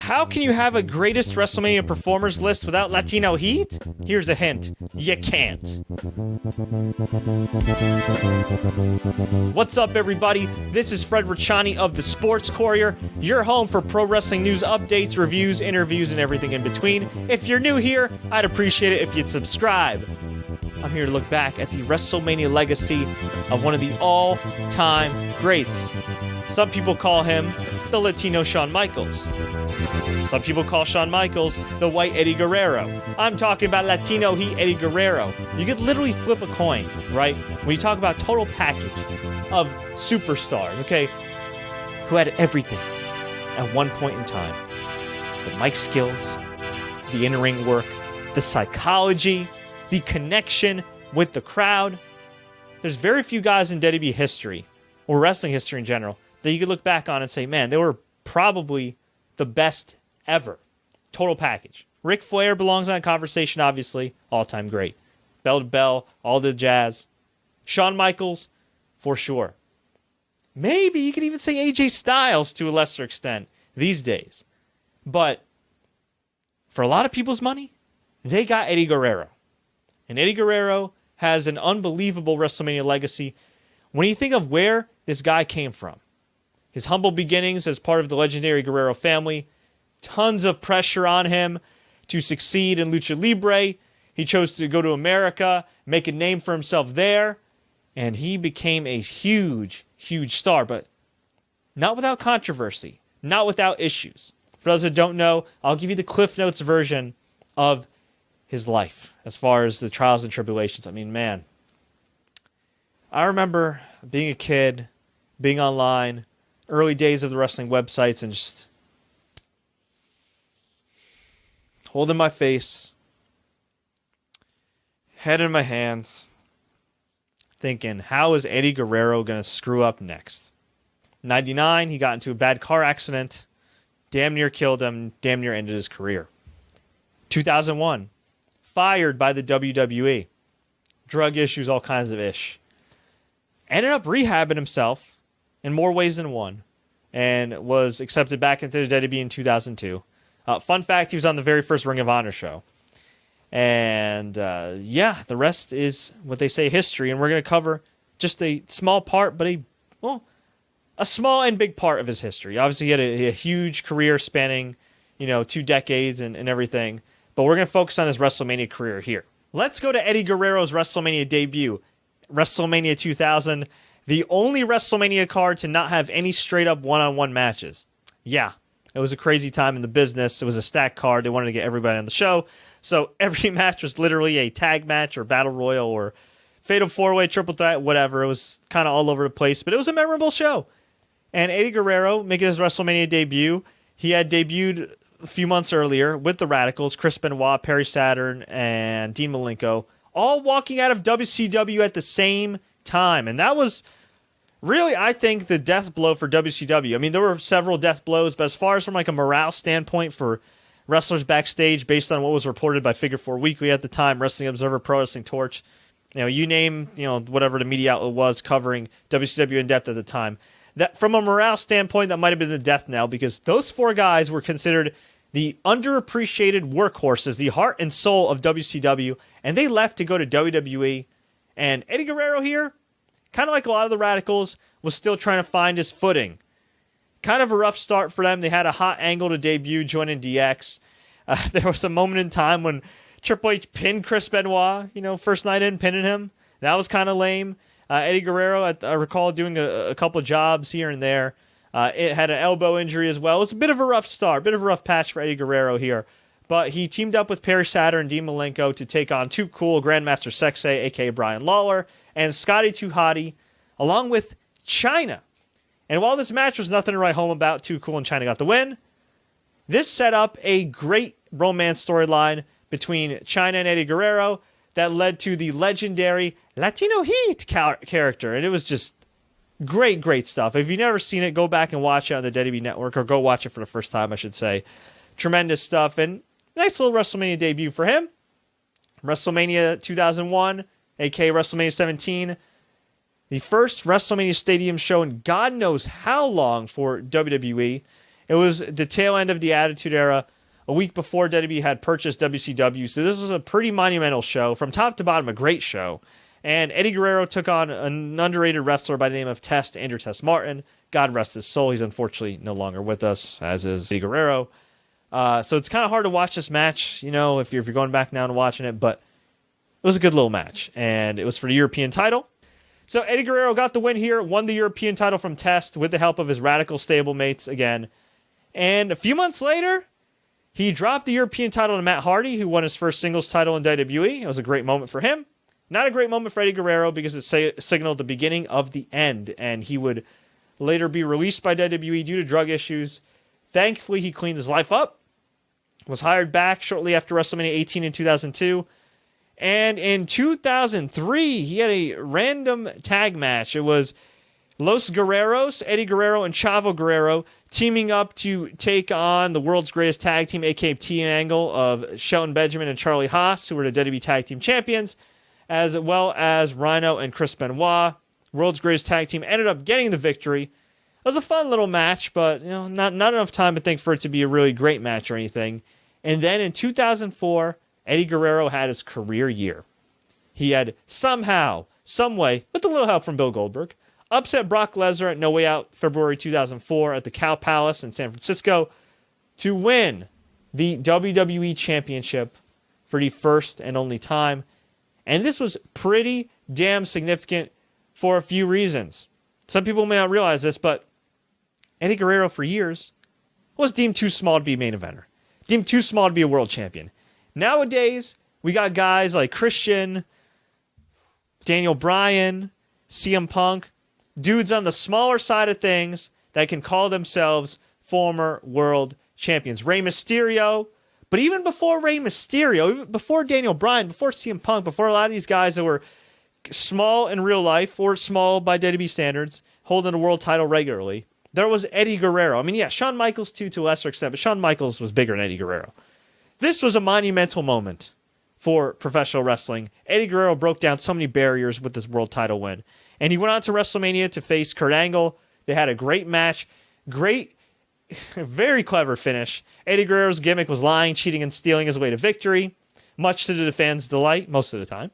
How can you have a greatest WrestleMania performers list without Latino Heat? Here's a hint. You can't. What's up, everybody? This is Fred Richani of the Sports Courier, your home for pro wrestling news updates, reviews, interviews, and everything in between. If you're new here, I'd appreciate it if you'd subscribe. I'm here to look back at the WrestleMania legacy of one of the all-time greats. Some people call him the Latino Shawn Michaels. Some people call Shawn Michaels the white Eddie Guerrero. I'm talking about Latino Heat Eddie Guerrero. You could literally flip a coin, right? When you talk about total package of superstars, okay, who had everything at one point in time. The mic skills, the in-ring work, the psychology, the connection with the crowd. There's very few guys in WWE history, or wrestling history in general, that you could look back on and say, man, they were probably the best ever. Total package. Ric Flair belongs on a conversation, obviously. All-time great. Bell to bell, all the jazz. Shawn Michaels, for sure. Maybe you could even say AJ Styles to a lesser extent these days. But for a lot of people's money, they got Eddie Guerrero. And Eddie Guerrero has an unbelievable WrestleMania legacy. When you think of where this guy came from, his humble beginnings as part of the legendary Guerrero family, tons of pressure on him to succeed in Lucha Libre. He chose to go to America, make a name for himself there, and he became a huge, huge star, but not without controversy, not without issues. For those that don't know, I'll give you the Cliff Notes version of his life as far as the trials and tribulations. I mean, man, I remember being a kid, being online, early days of the wrestling websites, and just holding my face, head in my hands, thinking, how is Eddie Guerrero going to screw up next? 99, he got into a bad car accident, damn near killed him, damn near ended his career. 2001, fired by the WWE. Drug issues, all kinds of ish. Ended up rehabbing himself in more ways than one, and was accepted back into the WWE in 2002. Fun fact, he was on the very first Ring of Honor show. And yeah, the rest is what they say history, and we're going to cover just a small part, but a small and big part of his history. Obviously, he had a huge career spanning, 2 decades and everything, but we're going to focus on his WrestleMania career here. Let's go to Eddie Guerrero's WrestleMania debut, WrestleMania 2000, the only WrestleMania card to not have any straight-up one-on-one matches. Yeah, it was a crazy time in the business. It was a stacked card. They wanted to get everybody on the show. So every match was literally a tag match or battle royal or fatal four-way, triple threat, whatever. It was kind of all over the place, but it was a memorable show. And Eddie Guerrero, making his WrestleMania debut, he had debuted a few months earlier with the Radicalz, Chris Benoit, Perry Saturn, and Dean Malenko, all walking out of WCW at the same time. And that was really, I think, the death blow for WCW. I mean, there were several death blows, but as far as from like a morale standpoint for wrestlers backstage, based on what was reported by Figure 4 Weekly at the time, Wrestling Observer, Pro Wrestling Torch, you name, whatever the media outlet was covering WCW in depth at the time, that from a morale standpoint, that might have been the death knell, because those 4 guys were considered the underappreciated workhorses, the heart and soul of WCW, and they left to go to WWE. And Eddie Guerrero here, kind of like a lot of the Radicalz, was still trying to find his footing. Kind of a rough start for them. They had a hot angle to debut, joining DX. There was a moment in time when Triple H pinned Chris Benoit, first night in, pinning him. That was kind of lame. Eddie Guerrero, I recall doing a couple jobs here and there. It had an elbow injury as well. It was a bit of a rough start, bit of a rough patch for Eddie Guerrero here. But he teamed up with Perry Saturn and Dean Malenko to take on Too Cool, Grandmaster Sexay, a.k.a. Brian Lawler, and Scotty 2 Hotty, along with Chyna. And while this match was nothing to write home about, Too Cool and Chyna got the win, this set up a great romance storyline between Chyna and Eddie Guerrero that led to the legendary Latino Heat character. And it was just great, great stuff. If you've never seen it, go back and watch it on the WWE Network, or go watch it for the first time, I should say. Tremendous stuff, and nice little WrestleMania debut for him. WrestleMania 2001, aka WrestleMania 17, the first WrestleMania Stadium show in God knows how long for WWE, It was the tail end of the Attitude Era, a week before WWE had purchased WCW, so this was a pretty monumental show. From top to bottom, a great show. And Eddie Guerrero took on an underrated wrestler by the name of Andrew Test Martin. God rest his soul. He's unfortunately no longer with us, as is Eddie Guerrero. So it's kind of hard to watch this match, if you're going back now and watching it, but it was a good little match, and it was for the European title. So Eddie Guerrero got the win here, won the European title from Test with the help of his Radicalz stablemates again. And a few months later, he dropped the European title to Matt Hardy, who won his first singles title in WWE. It was a great moment for him. Not a great moment for Eddie Guerrero because it signaled the beginning of the end, and he would later be released by WWE due to drug issues. Thankfully, he cleaned his life up, was hired back shortly after WrestleMania 18 in 2002, and in 2003, he had a random tag match. It was Los Guerreros, Eddie Guerrero, and Chavo Guerrero teaming up to take on the world's greatest tag team, aka Team Angle, of Shelton Benjamin and Charlie Haas, who were the WWE Tag Team Champions, as well as Rhyno and Chris Benoit. World's greatest tag team ended up getting the victory. It was a fun little match, but not enough time to think for it to be a really great match or anything. And then in 2004, Eddie Guerrero had his career year. He had somehow, some way, with a little help from Bill Goldberg, upset Brock Lesnar at No Way Out February 2004 at the Cow Palace in San Francisco to win the WWE Championship for the first and only time. And this was pretty damn significant for a few reasons. Some people may not realize this, but Eddie Guerrero for years was deemed too small to be a main eventer. Deemed too small to be a world champion. Nowadays, we got guys like Christian, Daniel Bryan, CM Punk, dudes on the smaller side of things that can call themselves former world champions. Rey Mysterio. But even before Rey Mysterio, even before Daniel Bryan, before CM Punk, before a lot of these guys that were small in real life or small by WWE standards, holding a world title regularly, there was Eddie Guerrero. I mean, yeah, Shawn Michaels too, to a lesser extent, but Shawn Michaels was bigger than Eddie Guerrero. This was a monumental moment for professional wrestling. Eddie Guerrero broke down so many barriers with this world title win. And he went on to WrestleMania to face Kurt Angle. They had a great match. Great, very clever finish. Eddie Guerrero's gimmick was lying, cheating, and stealing his way to victory, much to the fans' delight most of the time.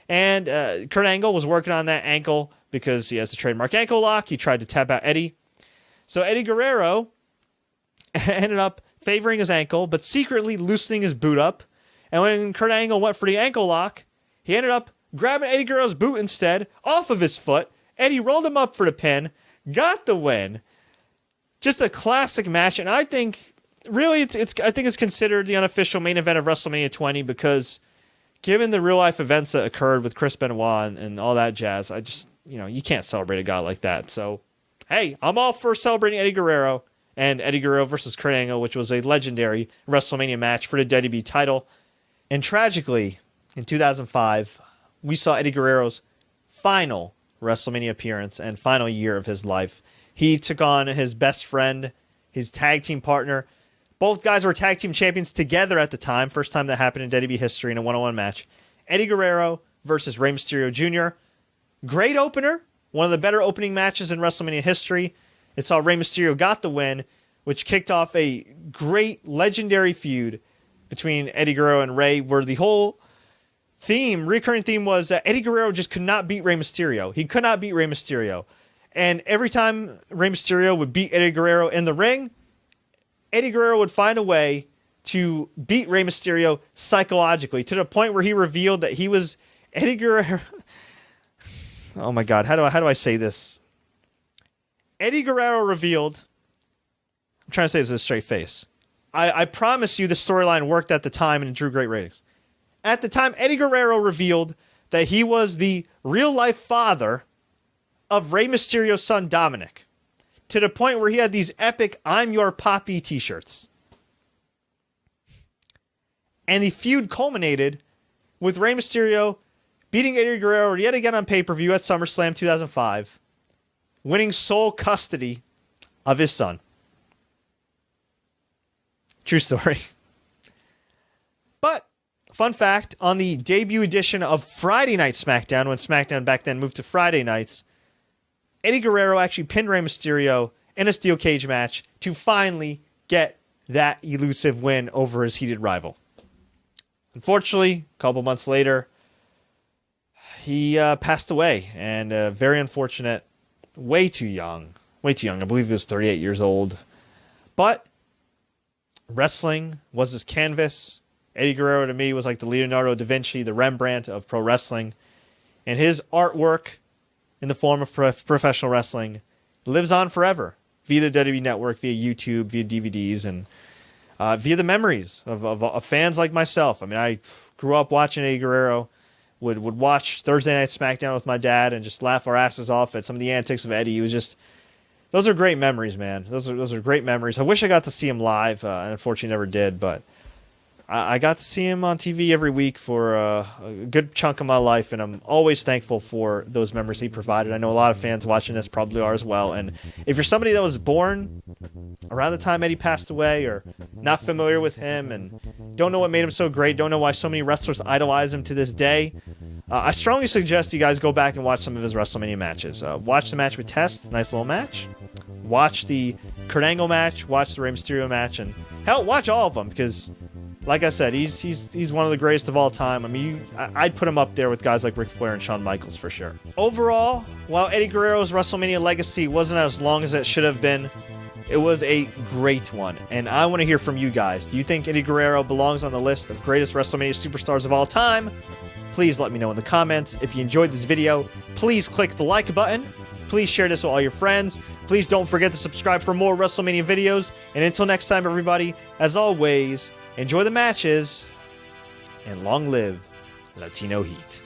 And Kurt Angle was working on that ankle because he has the trademark ankle lock. He tried to tap out Eddie. So Eddie Guerrero ended up favoring his ankle, but secretly loosening his boot up. And when Kurt Angle went for the ankle lock, he ended up grabbing Eddie Guerrero's boot instead, off of his foot. Eddie rolled him up for the pin, got the win. Just a classic match, and I think really I think it's considered the unofficial main event of WrestleMania 20 because given the real life events that occurred with Chris Benoit and all that jazz, I just you can't celebrate a guy like that. So hey, I'm all for celebrating Eddie Guerrero and Eddie Guerrero versus Kurt Angle, which was a legendary WrestleMania match for the WWE title. And tragically, in 2005, we saw Eddie Guerrero's final WrestleMania appearance and final year of his life. He took on his best friend, his tag team partner. Both guys were tag team champions together at the time. First time that happened in WWE history in a one-on-one match. Eddie Guerrero versus Rey Mysterio Jr. Great opener. One of the better opening matches in WrestleMania history. It saw Rey Mysterio got the win, which kicked off a great legendary feud between Eddie Guerrero and Rey, where the whole recurring theme was that Eddie Guerrero just could not beat Rey Mysterio. He could not beat Rey Mysterio. And every time Rey Mysterio would beat Eddie Guerrero in the ring, Eddie Guerrero would find a way to beat Rey Mysterio psychologically, to the point where he revealed that he was Eddie Guerrero. Oh my God, how do I say this? Eddie Guerrero revealed, I'm trying to say this with a straight face. I promise you the storyline worked at the time and it drew great ratings. At the time, Eddie Guerrero revealed that he was the real-life father of Rey Mysterio's son, Dominic, to the point where he had these epic I'm Your Papi t-shirts. And the feud culminated with Rey Mysterio beating Eddie Guerrero yet again on pay-per-view at SummerSlam 2005, winning sole custody of his son. True story. But, fun fact, on the debut edition of Friday Night SmackDown, when SmackDown back then moved to Friday nights, Eddie Guerrero actually pinned Rey Mysterio in a steel cage match to finally get that elusive win over his heated rival. Unfortunately, a couple months later, he passed away, and very unfortunate, way too young. I believe he was 38 years old. But wrestling was his canvas. Eddie Guerrero to me was like the Leonardo da Vinci, the Rembrandt of pro wrestling. And his artwork in the form of professional wrestling lives on forever via the WWE Network, via YouTube, via DVDs, and via the memories of fans like myself. I mean, I grew up watching Eddie Guerrero, would watch Thursday Night SmackDown with my dad and just laugh our asses off at some of the antics of Eddie. It was just, those are great memories, man. Those are great memories. I wish I got to see him live, and unfortunately never did, but I got to see him on TV every week for a good chunk of my life, and I'm always thankful for those memories he provided. I know a lot of fans watching this probably are as well, and if you're somebody that was born around the time Eddie passed away or not familiar with him and don't know what made him so great, don't know why so many wrestlers idolize him to this day, I strongly suggest you guys go back and watch some of his WrestleMania matches. Watch the match with Test, nice little match. Watch the Kurt Angle match, watch the Rey Mysterio match, and hell, watch all of them because, like I said, he's one of the greatest of all time. I mean, I'd put him up there with guys like Ric Flair and Shawn Michaels for sure. Overall, while Eddie Guerrero's WrestleMania legacy wasn't as long as it should have been, it was a great one. And I want to hear from you guys. Do you think Eddie Guerrero belongs on the list of greatest WrestleMania superstars of all time? Please let me know in the comments. If you enjoyed this video, please click the like button. Please share this with all your friends. Please don't forget to subscribe for more WrestleMania videos. And until next time, everybody, as always, enjoy the matches, and long live Latino Heat.